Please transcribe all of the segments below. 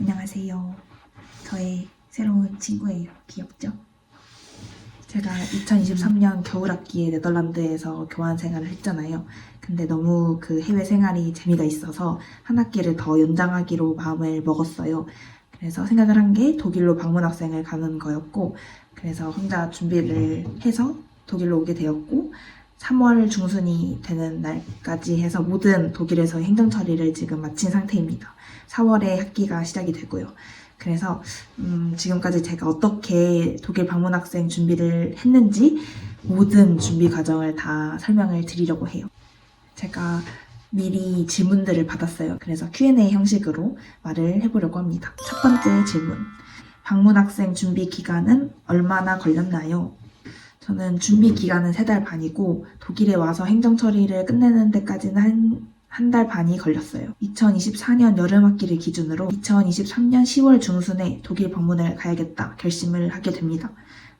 안녕하세요. 저의 새로운 친구예요. 귀엽죠? 제가 2023년 겨울학기에 네덜란드에서 교환 생활을 했잖아요. 근데 너무 그 해외 생활이 재미가 있어서 한 학기를 더 연장하기로 마음을 먹었어요. 그래서 생각을 한 게 독일로 방문학생을 가는 거였고, 그래서 혼자 준비를 해서 독일로 오게 되었고, 3월 중순이 되는 날까지 해서 모든 독일에서의 행정 처리를 지금 마친 상태입니다. 4월에 학기가 시작이 되고요. 그래서 지금까지 제가 어떻게 독일 방문학생 준비를 했는지 모든 준비 과정을 다 설명을 드리려고 해요. 제가 미리 질문들을 받았어요. 그래서 Q&A 형식으로 말을 해보려고 합니다. 첫 번째 질문. 방문학생 준비 기간은 얼마나 걸렸나요? 저는 준비 기간은 3달 반이고 독일에 와서 행정 처리를 끝내는 데까지는 한 달 반이 걸렸어요. 2024년 여름 학기를 기준으로 2023년 10월 중순에 독일 방문을 가야겠다 결심을 하게 됩니다.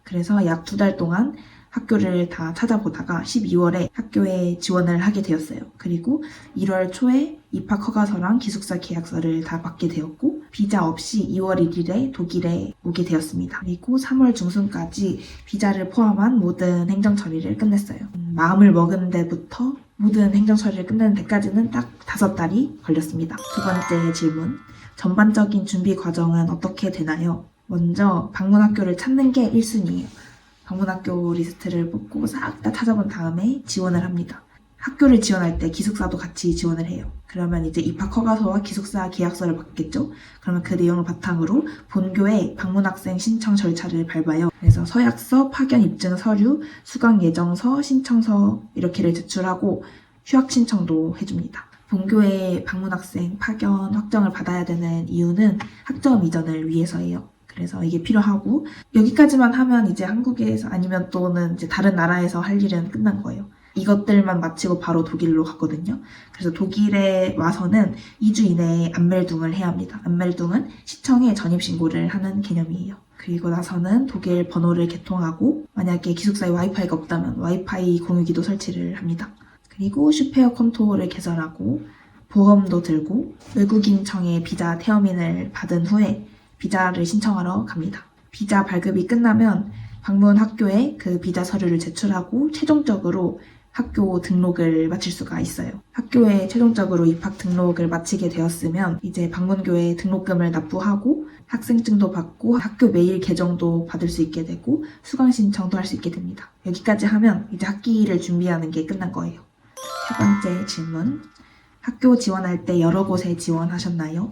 그래서 약 2달 동안 학교를 다 찾아보다가 12월에 학교에 지원을 하게 되었어요. 그리고 1월 초에 입학 허가서랑 기숙사 계약서를 다 받게 되었고 비자 없이 2월 1일에 독일에 오게 되었습니다. 그리고 3월 중순까지 비자를 포함한 모든 행정 처리를 끝냈어요. 마음을 먹은 데부터 모든 행정 처리를 끝내는 데까지는 딱 5달이 걸렸습니다. 두 번째 질문. 전반적인 준비 과정은 어떻게 되나요? 먼저 방문학교를 찾는 게 1순위예요. 방문학교 리스트를 뽑고 싹 다 찾아본 다음에 지원을 합니다. 학교를 지원할 때 기숙사도 같이 지원을 해요. 그러면 이제 입학 허가서와 기숙사 계약서를 받겠죠? 그러면 그 내용을 바탕으로 본교의 방문학생 신청 절차를 밟아요. 그래서 서약서, 파견 입증 서류, 수강 예정서, 신청서 이렇게를 제출하고 휴학 신청도 해줍니다. 본교의 방문학생 파견 확정을 받아야 되는 이유는 학점 이전을 위해서예요. 그래서 이게 필요하고 여기까지만 하면 이제 한국에서 아니면 또는 이제 다른 나라에서 할 일은 끝난 거예요. 이것들만 마치고 바로 독일로 갔거든요. 그래서 독일에 와서는 2주 이내에 안멜둥을 해야 합니다. 안멜둥은 시청에 전입신고를 하는 개념이에요. 그리고 나서는 독일 번호를 개통하고 만약에 기숙사에 와이파이가 없다면 와이파이 공유기도 설치를 합니다. 그리고 슈페어 콘토를 개설하고 보험도 들고 외국인청의 비자 태어민을 받은 후에 비자를 신청하러 갑니다. 비자 발급이 끝나면 방문 학교에 그 비자 서류를 제출하고 최종적으로 학교 등록을 마칠 수가 있어요. 학교에 최종적으로 입학 등록을 마치게 되었으면 이제 방문교에 등록금을 납부하고 학생증도 받고 학교 메일 계정도 받을 수 있게 되고 수강 신청도 할 수 있게 됩니다. 여기까지 하면 이제 학기를 준비하는 게 끝난 거예요. 세 번째 질문. 학교 지원할 때 여러 곳에 지원하셨나요?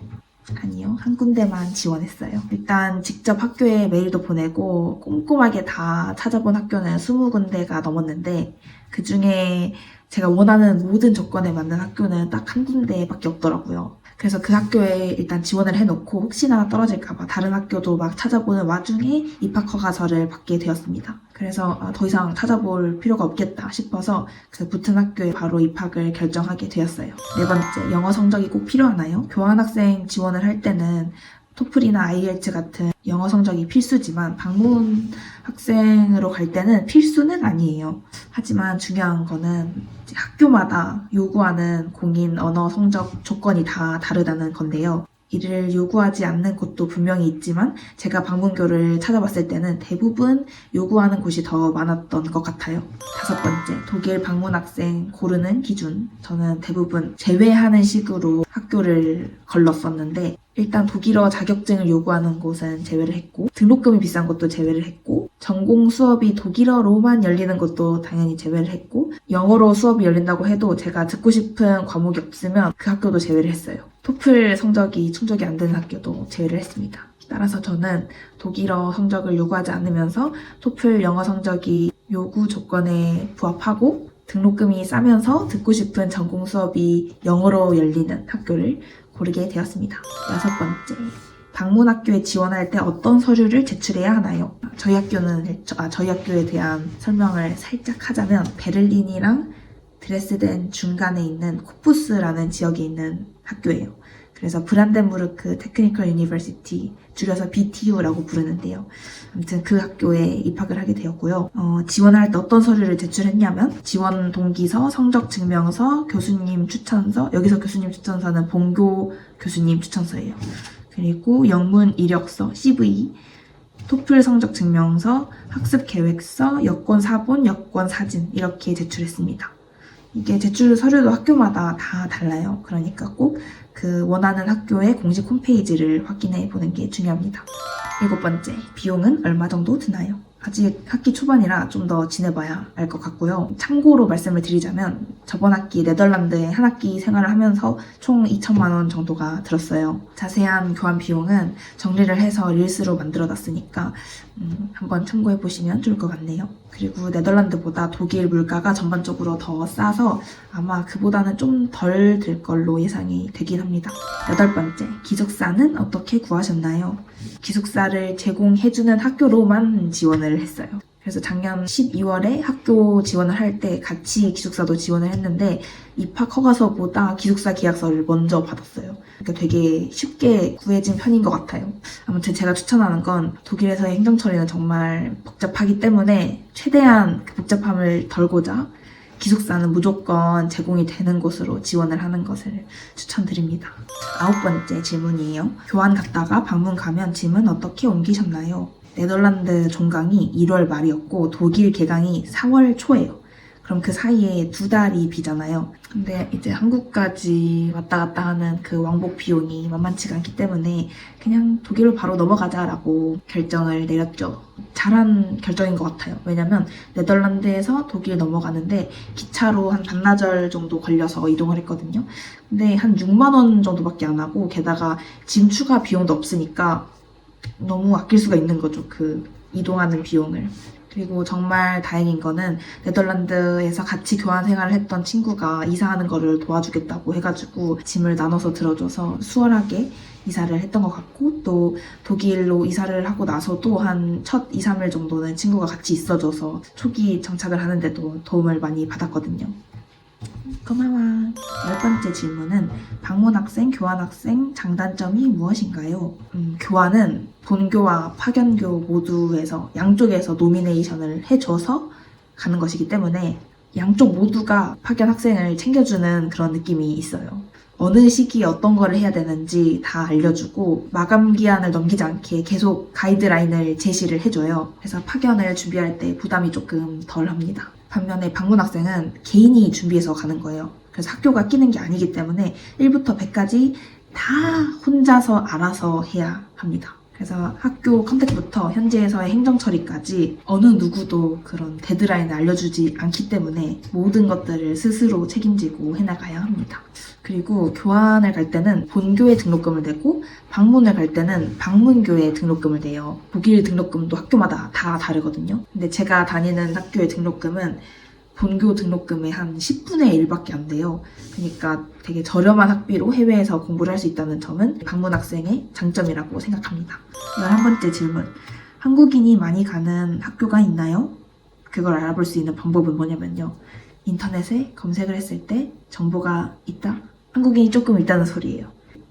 아니요. 한 군데만 지원했어요. 일단 직접 학교에 메일도 보내고 꼼꼼하게 다 찾아본 학교는 20군데가 넘었는데 그 중에 제가 원하는 모든 조건에 맞는 학교는 딱 한 군데밖에 없더라고요. 그래서 그 학교에 일단 지원을 해놓고 혹시나 떨어질까봐 다른 학교도 막 찾아보는 와중에 입학 허가서를 받게 되었습니다. 그래서 더 이상 찾아볼 필요가 없겠다 싶어서 그 붙은 학교에 바로 입학을 결정하게 되었어요. 네 번째, 영어 성적이 꼭 필요하나요? 교환학생 지원을 할 때는 토플이나 IELTS 같은 영어 성적이 필수지만 방문 학생으로 갈 때는 필수는 아니에요. 하지만 중요한 거는 학교마다 요구하는 공인 언어 성적 조건이 다 다르다는 건데요. 이를 요구하지 않는 곳도 분명히 있지만 제가 방문교를 찾아봤을 때는 대부분 요구하는 곳이 더 많았던 것 같아요. 5번째, 독일 방문학생 고르는 기준. 저는 대부분 제외하는 식으로 학교를 걸렀었는데 일단 독일어 자격증을 요구하는 곳은 제외를 했고 등록금이 비싼 것도 제외를 했고 전공 수업이 독일어로만 열리는 것도 당연히 제외를 했고 영어로 수업이 열린다고 해도 제가 듣고 싶은 과목이 없으면 그 학교도 제외를 했어요. 토플 성적이 충족이 안 되는 학교도 제외를 했습니다. 따라서 저는 독일어 성적을 요구하지 않으면서 토플 영어 성적이 요구 조건에 부합하고 등록금이 싸면서 듣고 싶은 전공 수업이 영어로 열리는 학교를 고르게 되었습니다. 6번째, 방문학교에 지원할 때 어떤 서류를 제출해야 하나요? 저희 학교에 대한 설명을 살짝 하자면 베를린이랑 드레스덴 중간에 있는 코푸스라는 지역에 있는 학교예요. 그래서 브란덴부르크 테크니컬 유니버시티, 줄여서 BTU라고 부르는데요. 아무튼 그 학교에 입학을 하게 되었고요. 지원할 때 어떤 서류를 제출했냐면 지원 동기서, 성적 증명서, 교수님 추천서, 여기서 교수님 추천서는 본교 교수님 추천서예요. 그리고 영문 이력서 CV, 토플 성적 증명서, 학습 계획서, 여권 사본, 여권 사진 이렇게 제출했습니다. 이게 제출 서류도 학교마다 다 달라요. 그러니까 꼭 그 원하는 학교의 공식 홈페이지를 확인해 보는 게 중요합니다. 7번째, 비용은 얼마 정도 드나요? 아직 학기 초반이라 좀 더 지내봐야 알 것 같고요. 참고로 말씀을 드리자면 저번 학기 네덜란드에 한 학기 생활을 하면서 총 2천만 원 정도가 들었어요. 자세한 교환 비용은 정리를 해서 릴스로 만들어놨으니까 한번 참고해보시면 좋을 것 같네요. 그리고 네덜란드보다 독일 물가가 전반적으로 더 싸서 아마 그보다는 좀 덜 들 걸로 예상이 되긴 합니다. 8번째, 기숙사는 어떻게 구하셨나요? 기숙사를 제공해주는 학교로만 지원을 했어요. 그래서 작년 12월에 학교 지원을 할 때 같이 기숙사도 지원을 했는데 입학 허가서보다 기숙사 계약서를 먼저 받았어요. 그러니까 되게 쉽게 구해진 편인 것 같아요. 아무튼 제가 추천하는 건 독일에서의 행정 처리는 정말 복잡하기 때문에 최대한 그 복잡함을 덜고자 기숙사는 무조건 제공이 되는 곳으로 지원을 하는 것을 추천드립니다. 9번째 질문이에요. 교환 갔다가 방문 가면 짐은 어떻게 옮기셨나요? 네덜란드 종강이 1월 말이었고 독일 개강이 4월 초예요. 그럼 그 사이에 2달이 비잖아요. 근데 이제 한국까지 왔다 갔다 하는 그 왕복 비용이 만만치가 않기 때문에 그냥 독일로 바로 넘어가자라고 결정을 내렸죠. 잘한 결정인 것 같아요. 왜냐면 네덜란드에서 독일 넘어가는데 기차로 한 반나절 정도 걸려서 이동을 했거든요. 근데 한 6만 원 정도밖에 안 하고 게다가 짐 추가 비용도 없으니까 너무 아낄 수가 있는 거죠. 그 이동하는 비용을. 그리고 정말 다행인 거는 네덜란드에서 같이 교환 생활을 했던 친구가 이사하는 거를 도와주겠다고 해가지고 짐을 나눠서 들어줘서 수월하게 이사를 했던 것 같고, 또 독일로 이사를 하고 나서도 한 첫 2, 3일 정도는 친구가 같이 있어줘서 초기 정착을 하는데도 도움을 많이 받았거든요. 고마워. 10번째 질문은 방문학생, 교환학생 장단점이 무엇인가요? 교환은 본교와 파견교 모두에서 양쪽에서 노미네이션을 해줘서 가는 것이기 때문에 양쪽 모두가 파견 학생을 챙겨주는 그런 느낌이 있어요. 어느 시기에 어떤 거를 해야 되는지 다 알려주고 마감 기한을 넘기지 않게 계속 가이드라인을 제시를 해줘요. 그래서 파견을 준비할 때 부담이 조금 덜 합니다. 반면에 방문학생은 개인이 준비해서 가는 거예요. 그래서 학교가 끼는 게 아니기 때문에 1부터 100까지 다 혼자서 알아서 해야 합니다. 그래서 학교 컨택부터 현지에서의 행정 처리까지 어느 누구도 그런 데드라인을 알려주지 않기 때문에 모든 것들을 스스로 책임지고 해나가야 합니다. 그리고 교환을 갈 때는 본교에 등록금을 내고 방문을 갈 때는 방문교에 등록금을 내요. 독일 등록금도 학교마다 다 다르거든요. 근데 제가 다니는 학교의 등록금은 본교 등록금의 한 10분의 1밖에 안 돼요. 그러니까 되게 저렴한 학비로 해외에서 공부를 할 수 있다는 점은 방문 학생의 장점이라고 생각합니다. 11번째 질문. 한국인이 많이 가는 학교가 있나요? 그걸 알아볼 수 있는 방법은 뭐냐면요. 인터넷에 검색을 했을 때 정보가 있다? 한국인이 조금 있다는 소리예요.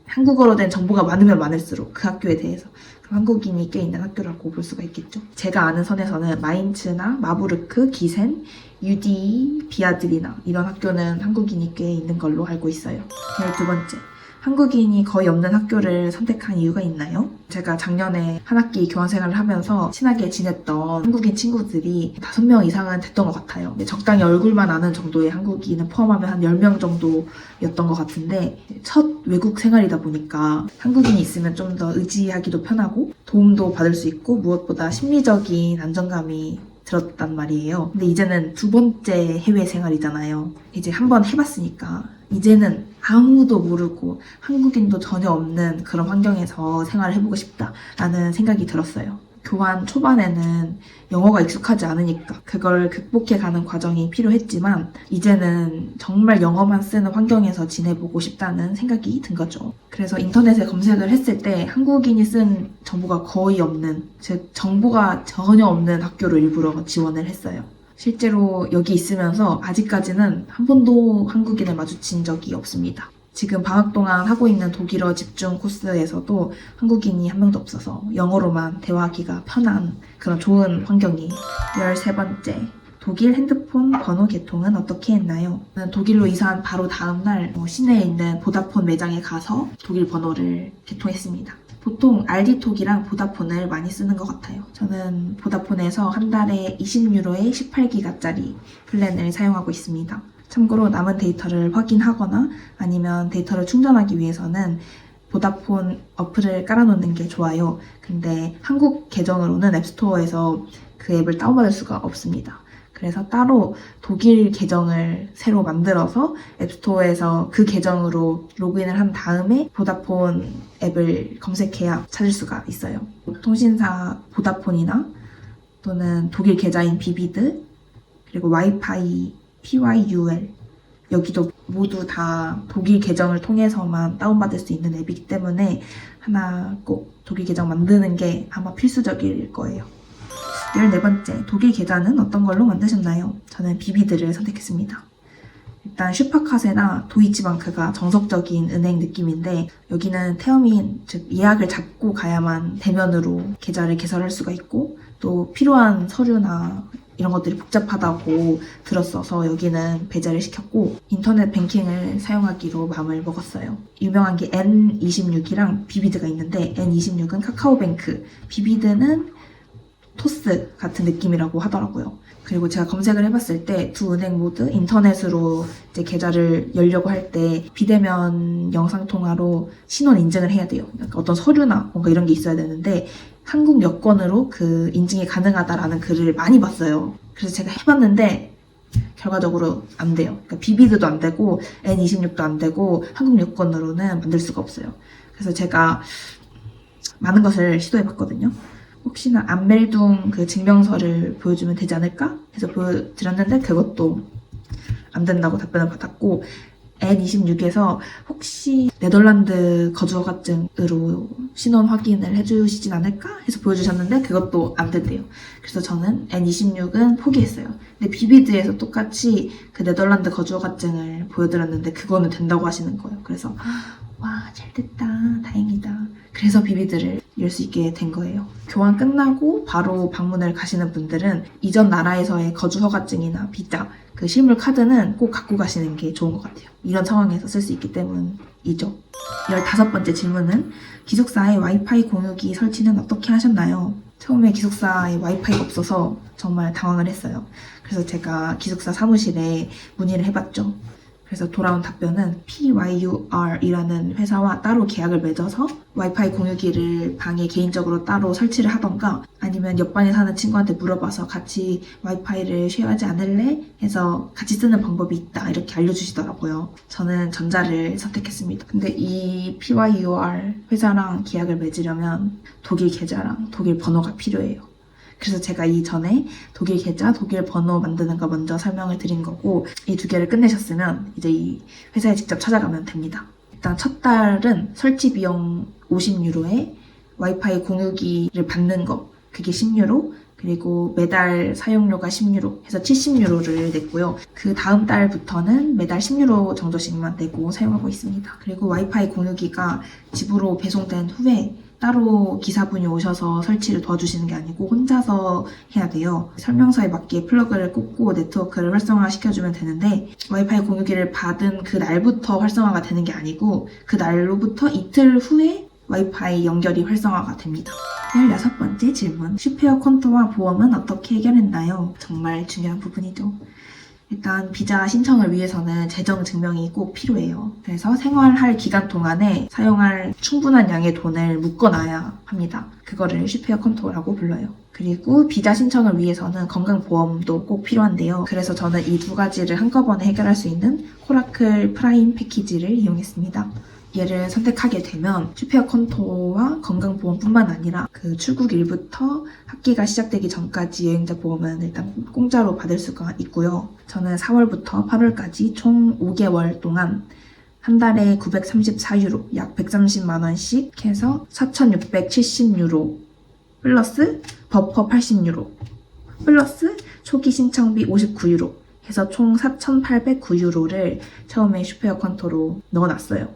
한국어로 된 정보가 많으면 많을수록 그 학교에 대해서 한국인이 꽤 있는 학교라고 볼 수가 있겠죠. 제가 아는 선에서는 마인츠나 마부르크, 기센, UD, 비아드리나 이런 학교는 한국인이 꽤 있는 걸로 알고 있어요. 12번째. 한국인이 거의 없는 학교를 선택한 이유가 있나요? 제가 작년에 한 학기 교환생활을 하면서 친하게 지냈던 한국인 친구들이 5명 이상은 됐던 것 같아요. 적당히 얼굴만 아는 정도의 한국인은 포함하면 한 10명 정도였던 것 같은데 첫 외국 생활이다 보니까 한국인이 있으면 좀 더 의지하기도 편하고 도움도 받을 수 있고 무엇보다 심리적인 안정감이 들었단 말이에요. 근데 이제는 2번째 해외 생활이잖아요. 이제 한번 해봤으니까 이제는 아무도 모르고 한국인도 전혀 없는 그런 환경에서 생활을 해보고 싶다라는 생각이 들었어요. 교환 초반에는 영어가 익숙하지 않으니까 그걸 극복해가는 과정이 필요했지만 이제는 정말 영어만 쓰는 환경에서 지내보고 싶다는 생각이 든 거죠. 그래서 인터넷에 검색을 했을 때 한국인이 쓴 정보가 거의 없는, 즉 정보가 전혀 없는 학교로 일부러 지원을 했어요. 실제로 여기 있으면서 아직까지는 한 번도 한국인을 마주친 적이 없습니다. 지금 방학 동안 하고 있는 독일어 집중 코스에서도 한국인이 한 명도 없어서 영어로만 대화하기가 편한 그런 좋은 환경이에요. 13번째. 독일 핸드폰 번호 개통은 어떻게 했나요? 저는 독일로 이사한 바로 다음날 시내에 있는 보다폰 매장에 가서 독일 번호를 개통했습니다. 보통 알디톡이랑 보다폰을 많이 쓰는 것 같아요. 저는 보다폰에서 한 달에 20유로에 18기가짜리 플랜을 사용하고 있습니다. 참고로 남은 데이터를 확인하거나 아니면 데이터를 충전하기 위해서는 보다폰 어플을 깔아놓는 게 좋아요. 근데 한국 계정으로는 앱스토어에서 그 앱을 다운받을 수가 없습니다. 그래서 따로 독일 계정을 새로 만들어서 앱스토어에서 그 계정으로 로그인을 한 다음에 보다폰 앱을 검색해야 찾을 수가 있어요. 통신사 보다폰이나 또는 독일 계좌인 비비드, 그리고 와이파이, PYUL, 여기도 모두 다 독일 계정을 통해서만 다운받을 수 있는 앱이기 때문에 하나 꼭 독일 계정 만드는 게 아마 필수적일 거예요. 14번째, 독일 계좌는 어떤 걸로 만드셨나요? 저는 비비드를 선택했습니다. 일단 슈퍼카세나 도이치방크가 정석적인 은행 느낌인데 여기는 테어민, 즉 예약을 잡고 가야만 대면으로 계좌를 개설할 수가 있고 또 필요한 서류나 이런 것들이 복잡하다고 들었어서 여기는 배제를 시켰고 인터넷 뱅킹을 사용하기로 마음을 먹었어요. 유명한 게 N26이랑 비비드가 있는데 N26은 카카오뱅크, 비비드는 토스 같은 느낌이라고 하더라고요. 그리고 제가 검색을 해봤을 때 두 은행 모두 인터넷으로 이제 계좌를 열려고 할 때 비대면 영상통화로 신원 인증을 해야 돼요. 그러니까 어떤 서류나 뭔가 이런 게 있어야 되는데 한국 여권으로 그 인증이 가능하다라는 글을 많이 봤어요. 그래서 제가 해봤는데 결과적으로 안 돼요. 그러니까 비비드도 안 되고 N26도 안 되고 한국 여권으로는 만들 수가 없어요. 그래서 제가 많은 것을 시도해봤거든요. 혹시나 안멜둥 그 증명서를 보여주면 되지 않을까 해서 보여드렸는데 그것도 안 된다고 답변을 받았고 N26에서 혹시 네덜란드 거주허가증으로 신원 확인을 해주시진 않을까 해서 보여주셨는데 그것도 안 된대요. 그래서 저는 N26은 포기했어요. 근데 비비드에서 똑같이 그 네덜란드 거주허가증을 보여드렸는데 그거는 된다고 하시는 거예요. 그래서 와, 잘됐다, 다행이다. 그래서 비비드를 열 수 있게 된 거예요. 교환 끝나고 바로 방문을 가시는 분들은 이전 나라에서의 거주허가증이나 비자, 그 실물 카드는 꼭 갖고 가시는 게 좋은 것 같아요. 이런 상황에서 쓸 수 있기 때문이죠. 15번째 질문은 기숙사에 와이파이 공유기 설치는 어떻게 하셨나요? 처음에 기숙사에 와이파이가 없어서 정말 당황을 했어요. 그래서 제가 기숙사 사무실에 문의를 해봤죠. 그래서 돌아온 답변은 PYUR이라는 회사와 따로 계약을 맺어서 와이파이 공유기를 방에 개인적으로 따로 설치를 하던가 아니면 옆반에 사는 친구한테 물어봐서 같이 와이파이를 쉐어하지 않을래? 해서 같이 쓰는 방법이 있다 이렇게 알려주시더라고요. 저는 전자를 선택했습니다. 근데 이 PYUR 회사랑 계약을 맺으려면 독일 계좌랑 독일 번호가 필요해요. 그래서 제가 이전에 독일 계좌, 독일 번호 만드는 거 먼저 설명을 드린 거고 이 두 개를 끝내셨으면 이제 이 회사에 직접 찾아가면 됩니다. 일단 첫 달은 설치 비용 50유로에 와이파이 공유기를 받는 거 그게 10유로 그리고 매달 사용료가 10유로 해서 70유로를 냈고요. 그 다음 달부터는 매달 10유로 정도씩만 내고 사용하고 있습니다. 그리고 와이파이 공유기가 집으로 배송된 후에 따로 기사분이 오셔서 설치를 도와주시는 게 아니고 혼자서 해야 돼요. 설명서에 맞게 플러그를 꽂고 네트워크를 활성화시켜주면 되는데 와이파이 공유기를 받은 그 날부터 활성화가 되는 게 아니고 그 날로부터 이틀 후에 와이파이 연결이 활성화가 됩니다. 16번째 질문. 슈페어 콘토와 보험은 어떻게 해결했나요? 정말 중요한 부분이죠. 일단 비자 신청을 위해서는 재정 증명이 꼭 필요해요. 그래서 생활할 기간 동안에 사용할 충분한 양의 돈을 묶어놔야 합니다. 그거를 슈페어 콘토라고 불러요. 그리고 비자 신청을 위해서는 건강보험도 꼭 필요한데요. 그래서 저는 이 두 가지를 한꺼번에 해결할 수 있는 코라클 프라임 패키지를 이용했습니다. 얘를 선택하게 되면 슈페어 콘토와 건강보험뿐만 아니라 그 출국일부터 학기가 시작되기 전까지 여행자 보험은 일단 공짜로 받을 수가 있고요. 저는 4월부터 8월까지 총 5개월 동안 한 달에 934유로, 약 130만 원씩 해서 4,670유로 플러스 버퍼 80유로 플러스 초기 신청비 59유로 해서 총 4,809유로를 처음에 슈페어 콘토로 넣어놨어요.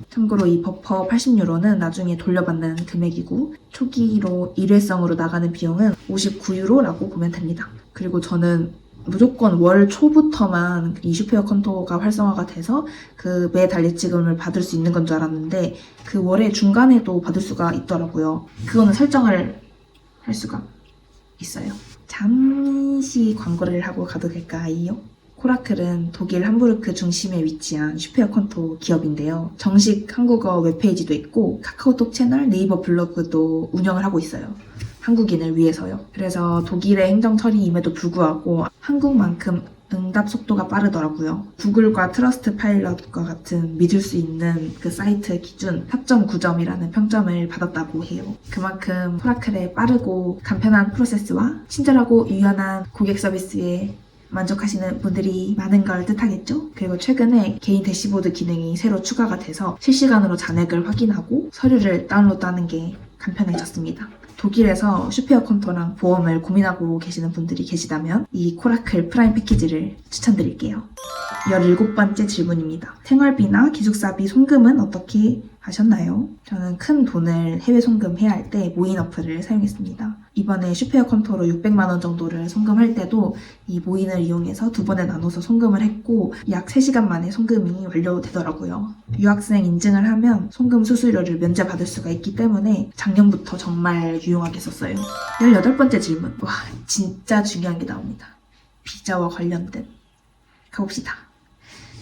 참고로 이 버퍼 80유로는 나중에 돌려받는 금액이고 초기로 일회성으로 나가는 비용은 59유로라고 보면 됩니다. 그리고 저는 무조건 월 초부터만 이 슈페어 콘토가 활성화가 돼서 그 매달 예치금을 받을 수 있는 건 줄 알았는데 그 월의 중간에도 받을 수가 있더라고요. 그거는 설정을 할 수가 있어요. 잠시 광고를 하고 가도 될까요? 코라클은 독일 함부르크 중심에 위치한 슈페어 콘토 기업인데요. 정식 한국어 웹페이지도 있고 카카오톡 채널, 네이버 블로그도 운영을 하고 있어요. 한국인을 위해서요. 그래서 독일의 행정 처리임에도 불구하고 한국만큼 응답 속도가 빠르더라고요. 구글과 트러스트 파일럿과 같은 믿을 수 있는 그 사이트 기준 4.9점이라는 평점을 받았다고 해요. 그만큼 코라클의 빠르고 간편한 프로세스와 친절하고 유연한 고객 서비스에 만족하시는 분들이 많은 걸 뜻하겠죠? 그리고 최근에 개인 대시보드 기능이 새로 추가가 돼서 실시간으로 잔액을 확인하고 서류를 다운로드하는 게 간편해졌습니다. 독일에서 슈페어 콘토랑 보험을 고민하고 계시는 분들이 계시다면 이 코라클 프라임 패키지를 추천드릴게요. 17번째 질문입니다. 생활비나 기숙사비 송금은 어떻게 하셨나요? 저는 큰 돈을 해외 송금해야 할 때 모인 어플을 사용했습니다. 이번에 슈페어 콘토로 600만 원 정도를 송금할 때도 이 모인을 이용해서 두 번에 나눠서 송금을 했고 약 3시간 만에 송금이 완료되더라고요. 유학생 인증을 하면 송금 수수료를 면제받을 수가 있기 때문에 작년부터 정말 유용하게 썼어요. 18번째 질문. 와, 진짜 중요한 게 나옵니다. 비자와 관련된. 가봅시다.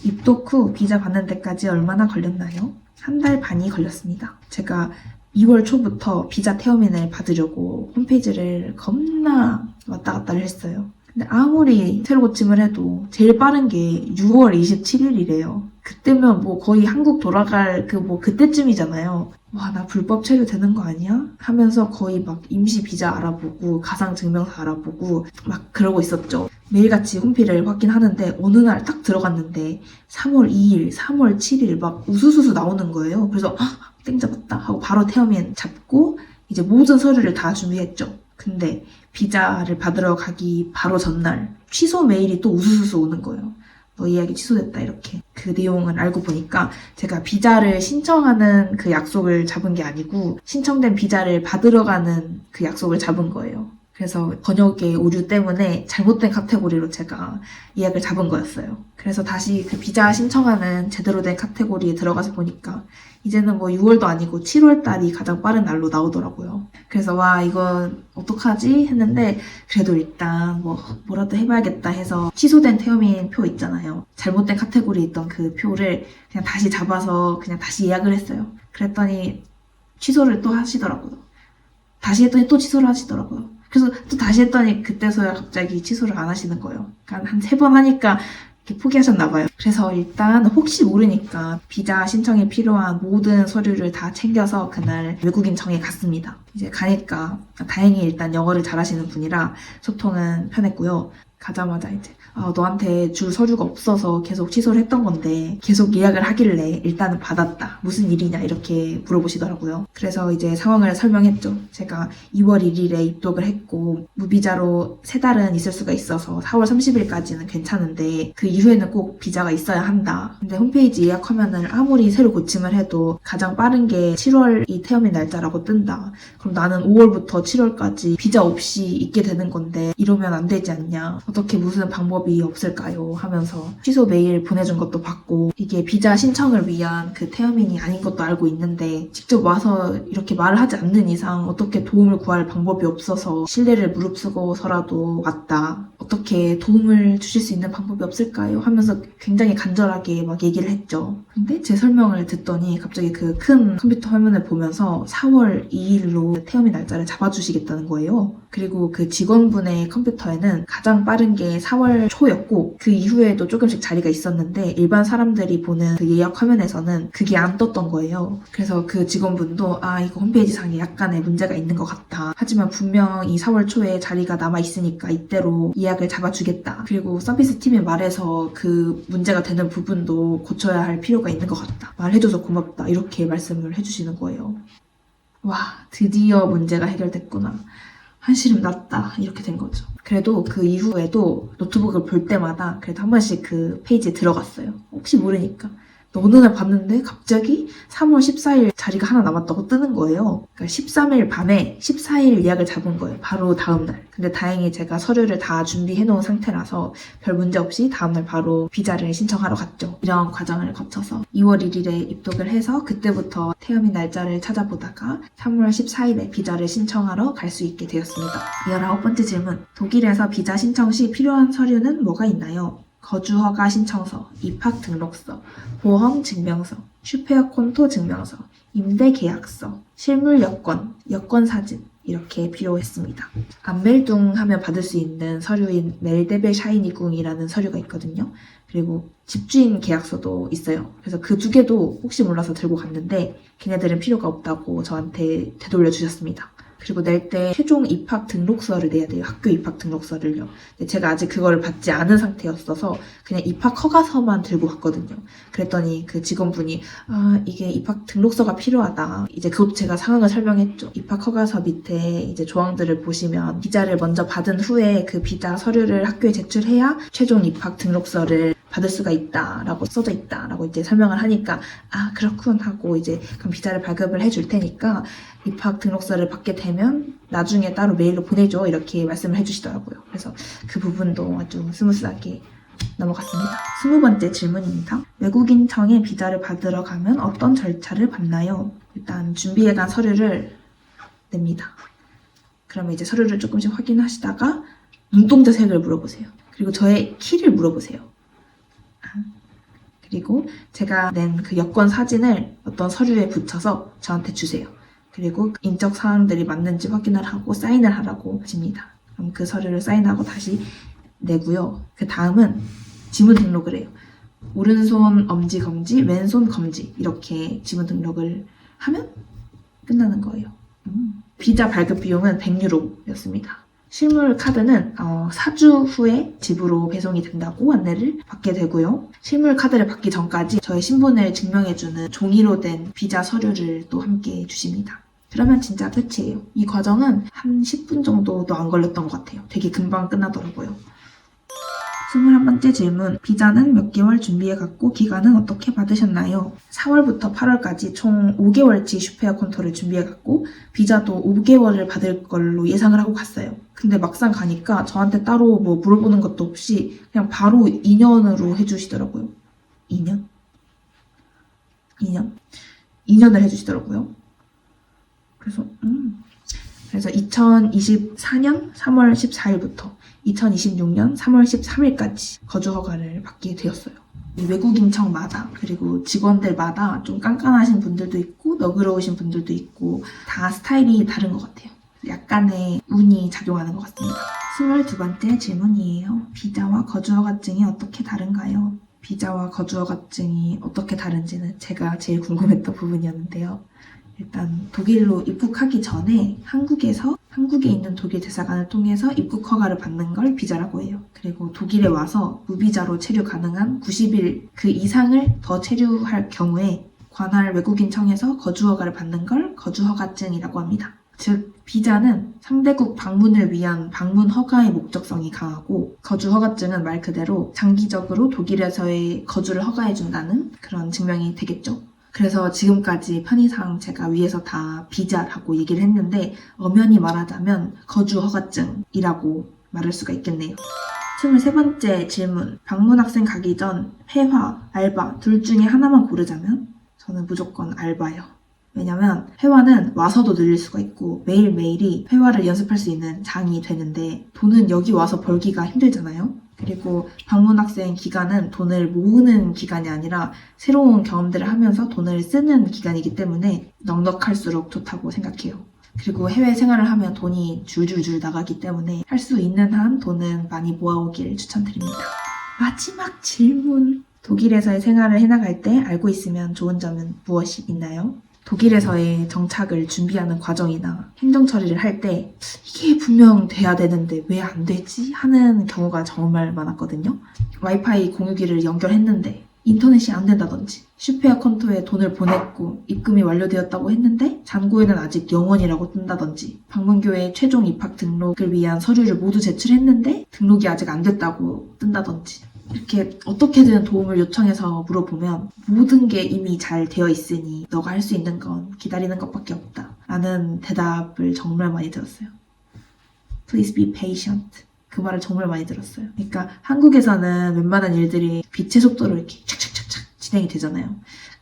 입국 후 비자 받는 데까지 얼마나 걸렸나요? 1달 반이 걸렸습니다. 제가 2월 초부터 비자 태어민을 받으려고 홈페이지를 겁나 왔다 갔다를 했어요. 근데 아무리 새로 고침을 해도 제일 빠른 게 6월 27일이래요. 그때면 뭐 거의 한국 돌아갈 그때쯤이잖아요. 와, 나 불법 체류 되는 거 아니야? 하면서 거의 막 임시 비자 알아보고 가상증명서 알아보고 막 그러고 있었죠. 매일같이 홈피를 확인하는데 어느 날 딱 들어갔는데 3월 2일, 3월 7일 막 우수수수 나오는 거예요. 그래서 땡 잡았다 하고 바로 태어민 잡고 이제 모든 서류를 다 준비했죠. 근데 비자를 받으러 가기 바로 전날 취소 메일이 또 우수수수 오는 거예요. 너 예약이 취소됐다 이렇게. 그 내용을 알고 보니까 제가 비자를 신청하는 그 약속을 잡은 게 아니고 신청된 비자를 받으러 가는 그 약속을 잡은 거예요. 그래서 번역의 오류 때문에 잘못된 카테고리로 제가 예약을 잡은 거였어요. 그래서 다시 그 비자 신청하는 제대로 된 카테고리에 들어가서 보니까 이제는 뭐 6월도 아니고 7월 달이 가장 빠른 날로 나오더라고요. 그래서 와, 이건 어떡하지? 했는데 그래도 일단 뭐라도 해봐야겠다 해서 취소된 태어민 표 있잖아요. 잘못된 카테고리에 있던 그 표를 그냥 다시 잡아서 그냥 다시 예약을 했어요. 그랬더니 취소를 또 하시더라고요. 다시 했더니 또 취소를 하시더라고요. 그래서 또 다시 했더니 그때서야 갑자기 취소를 안 하시는 거예요. 그러니까 한 3번 하니까 이렇게 포기하셨나 봐요. 그래서 일단 혹시 모르니까 비자 신청에 필요한 모든 서류를 다 챙겨서 그날 외국인청에 갔습니다. 이제 가니까 다행히 일단 영어를 잘하시는 분이라 소통은 편했고요. 가자마자 이제 너한테 줄 서류가 없어서 계속 취소를 했던 건데 계속 예약을 하길래 일단은 받았다. 무슨 일이냐 이렇게 물어보시더라고요. 그래서 이제 상황을 설명했죠. 제가 2월 1일에 입국을 했고 무비자로 3달은 있을 수가 있어서 4월 30일까지는 괜찮은데 그 이후에는 꼭 비자가 있어야 한다. 근데 홈페이지 예약 화면을 아무리 새로 고침을 해도 가장 빠른 게 7월이 태어민 날짜라고 뜬다. 그럼 나는 5월부터 7월까지 비자 없이 있게 되는 건데 이러면 안 되지 않냐. 어떻게 무슨 방법이 없을까요? 하면서 취소 메일 보내준 것도 받고 이게 비자 신청을 위한 그 태어민이 아닌 것도 알고 있는데 직접 와서 이렇게 말을 하지 않는 이상 어떻게 도움을 구할 방법이 없어서 신뢰를 무릅쓰고서라도 왔다. 어떻게 도움을 주실 수 있는 방법이 없을까요? 하면서 굉장히 간절하게 막 얘기를 했죠. 근데 제 설명을 듣더니 갑자기 그 큰 컴퓨터 화면을 보면서 4월 2일로 태어민 날짜를 잡아주시겠다는 거예요. 그리고 그 직원분의 컴퓨터에는 가장 빠른 게 4월 초였고 그 이후에도 조금씩 자리가 있었는데 일반 사람들이 보는 그 예약 화면에서는 그게 안 떴던 거예요. 그래서 그 직원분도 이거 홈페이지상에 약간의 문제가 있는 것 같다. 하지만 분명 이 4월 초에 자리가 남아있으니까 이때로 예약을 잡아주겠다. 그리고 서비스 팀에 말해서 그 문제가 되는 부분도 고쳐야 할 필요가 있는 것 같다. 말해줘서 고맙다. 이렇게 말씀을 해주시는 거예요. 와, 드디어 문제가 해결됐구나. 한시름 났다. 이렇게 된 거죠. 그래도 그 이후에도 노트북을 볼 때마다 그래도 한 번씩 그 페이지에 들어갔어요. 혹시 모르니까. 어느 날 봤는데 갑자기 3월 14일 자리가 하나 남았다고 뜨는 거예요. 그러니까 13일 밤에 14일 예약을 잡은 거예요. 바로 다음날. 근데 다행히 제가 서류를 다 준비해 놓은 상태라서 별 문제 없이 다음날 바로 비자를 신청하러 갔죠. 이런 과정을 거쳐서 2월 1일에 입국을 해서 그때부터 태어민 날짜를 찾아보다가 3월 14일에 비자를 신청하러 갈 수 있게 되었습니다. 19번째 질문. 독일에서 비자 신청 시 필요한 서류는 뭐가 있나요? 거주허가 신청서, 입학 등록서, 보험 증명서, 슈페어 콘토 증명서, 임대 계약서, 실물 여권, 여권 사진 이렇게 필요했습니다. 안멜둥 하면 받을 수 있는 서류인 멜데베 샤이니궁이라는 서류가 있거든요. 그리고 집주인 계약서도 있어요. 그래서 그 두 개도 혹시 몰라서 들고 갔는데 걔네들은 필요가 없다고 저한테 되돌려 주셨습니다. 그리고 낼 때 최종 입학 등록서를 내야 돼요. 학교 입학 등록서를요. 근데 제가 아직 그거를 받지 않은 상태였어서 그냥 입학 허가서만 들고 갔거든요. 그랬더니 그 직원분이 이게 입학 등록서가 필요하다. 이제 그것도 제가 상황을 설명했죠. 입학 허가서 밑에 이제 조항들을 보시면 비자를 먼저 받은 후에 그 비자 서류를 학교에 제출해야 최종 입학 등록서를 받을 수가 있다라고 써져 있다라고 이제 설명을 하니까 그렇군 하고 이제 그럼 비자를 발급을 해줄 테니까 입학 등록서를 받게 되면 나중에 따로 메일로 보내줘 이렇게 말씀을 해주시더라고요. 그래서 그 부분도 아주 스무스하게 넘어갔습니다. 20번째 질문입니다. 외국인청에 비자를 받으러 가면 어떤 절차를 밟나요? 일단 준비해간 서류를 냅니다. 그러면 이제 서류를 조금씩 확인하시다가 눈동자 색을 물어보세요. 그리고 저의 키를 물어보세요. 그리고 제가 낸 그 여권 사진을 어떤 서류에 붙여서 저한테 주세요. 그리고 인적 사항들이 맞는지 확인을 하고 사인을 하라고 하십니다. 그럼 그 서류를 사인하고 다시 내고요. 그 다음은 지문 등록을 해요. 오른손 엄지 검지, 왼손 검지 이렇게 지문 등록을 하면 끝나는 거예요. 비자 발급 비용은 100유로였습니다. 실물 카드는 4주 후에 집으로 배송이 된다고 안내를 받게 되고요. 실물 카드를 받기 전까지 저의 신분을 증명해주는 종이로 된 비자 서류를 또 함께 주십니다. 그러면 진짜 끝이에요. 이 과정은 한 10분 정도도 안 걸렸던 것 같아요. 되게 금방 끝나더라고요. 21번째 질문. 비자는 몇 개월 준비해갔고 기간은 어떻게 받으셨나요? 4월부터 8월까지 총 5개월치 슈페어 콘토를 준비해갔고 비자도 5개월을 받을 걸로 예상을 하고 갔어요. 근데 막상 가니까 저한테 따로 뭐 물어보는 것도 없이 그냥 바로 2년으로 해주시더라고요. 2년? 2년을 해주시더라고요. 그래서 2024년 3월 14일부터 2026년 3월 13일까지 거주 허가를 받게 되었어요. 외국인청마다 그리고 직원들마다 좀 깐깐하신 분들도 있고 너그러우신 분들도 있고 다 스타일이 다른 것 같아요. 약간의 운이 작용하는 것 같습니다. 22번째 질문이에요. 비자와 거주 허가증이 어떻게 다른가요? 비자와 거주 허가증이 어떻게 다른지는 제가 제일 궁금했던 부분이었는데요. 일단 독일로 입국하기 전에 한국에 있는 독일 대사관을 통해서 입국 허가를 받는 걸 비자라고 해요. 그리고 독일에 와서 무비자로 체류 가능한 90일 그 이상을 더 체류할 경우에 관할 외국인청에서 거주 허가를 받는 걸 거주 허가증이라고 합니다. 즉 비자는 상대국 방문을 위한 방문 허가의 목적성이 강하고 거주 허가증은 말 그대로 장기적으로 독일에서의 거주를 허가해준다는 그런 증명이 되겠죠. 그래서 지금까지 편의상 제가 위에서 다 비자라고 얘기를 했는데 엄연히 말하자면 거주 허가증이라고 말할 수가 있겠네요. 23번째 질문. 방문 학생 가기 전 회화, 알바 둘 중에 하나만 고르자면 저는 무조건 알바요. 왜냐면 회화는 와서도 늘릴 수가 있고 매일매일이 회화를 연습할 수 있는 장이 되는데 돈은 여기 와서 벌기가 힘들잖아요. 그리고 방문학생 기간은 돈을 모으는 기간이 아니라 새로운 경험들을 하면서 돈을 쓰는 기간이기 때문에 넉넉할수록 좋다고 생각해요. 그리고 해외 생활을 하면 돈이 줄줄줄 나가기 때문에 할 수 있는 한 돈은 많이 모아오길 추천드립니다. 마지막 질문. 독일에서의 생활을 해나갈 때 알고 있으면 좋은 점은 무엇이 있나요? 독일에서의 정착을 준비하는 과정이나 행정 처리를 할 때 이게 분명 돼야 되는데 왜 안 되지? 하는 경우가 정말 많았거든요. 와이파이 공유기를 연결했는데 인터넷이 안 된다든지 슈페어 콘토에 돈을 보냈고 입금이 완료되었다고 했는데 잔고에는 아직 0원이라고 뜬다든지 방문교회 최종 입학 등록을 위한 서류를 모두 제출했는데 등록이 아직 안 됐다고 뜬다든지 이렇게 어떻게든 도움을 요청해서 물어보면 모든 게 이미 잘 되어 있으니 너가 할 수 있는 건 기다리는 것밖에 없다 라는 대답을 정말 많이 들었어요. Please be patient. 그 말을 정말 많이 들었어요. 그러니까 한국에서는 웬만한 일들이 빛의 속도로 이렇게 착착착착 진행이 되잖아요.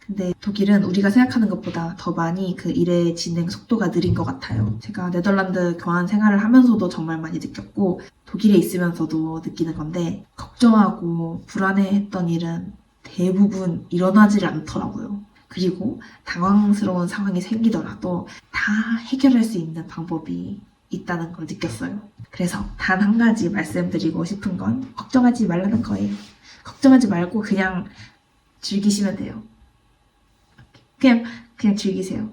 근데 독일은 우리가 생각하는 것보다 더 많이 그 일의 진행 속도가 느린 것 같아요. 제가 네덜란드 교환 생활을 하면서도 정말 많이 느꼈고 독일에 있으면서도 느끼는 건데 걱정하고 불안해했던 일은 대부분 일어나지를 않더라고요. 그리고 당황스러운 상황이 생기더라도 다 해결할 수 있는 방법이 있다는 걸 느꼈어요. 그래서 단 한 가지 말씀드리고 싶은 건 걱정하지 말라는 거예요. 걱정하지 말고 그냥 즐기시면 돼요. 그냥 즐기세요.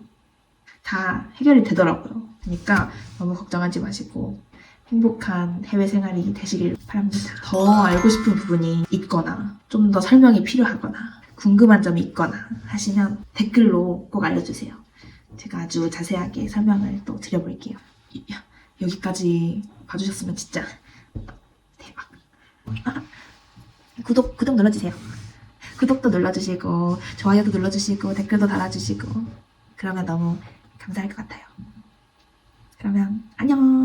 다 해결이 되더라고요. 그러니까 너무 걱정하지 마시고 행복한 해외 생활이 되시길 바랍니다. 더 알고 싶은 부분이 있거나 좀 더 설명이 필요하거나 궁금한 점이 있거나 하시면 댓글로 꼭 알려주세요. 제가 아주 자세하게 설명을 또 드려볼게요. 여기까지 봐주셨으면 진짜 대박. 구독 눌러주세요. 구독도 눌러주시고 좋아요도 눌러주시고 댓글도 달아주시고 그러면 너무 감사할 것 같아요. 그러면 안녕.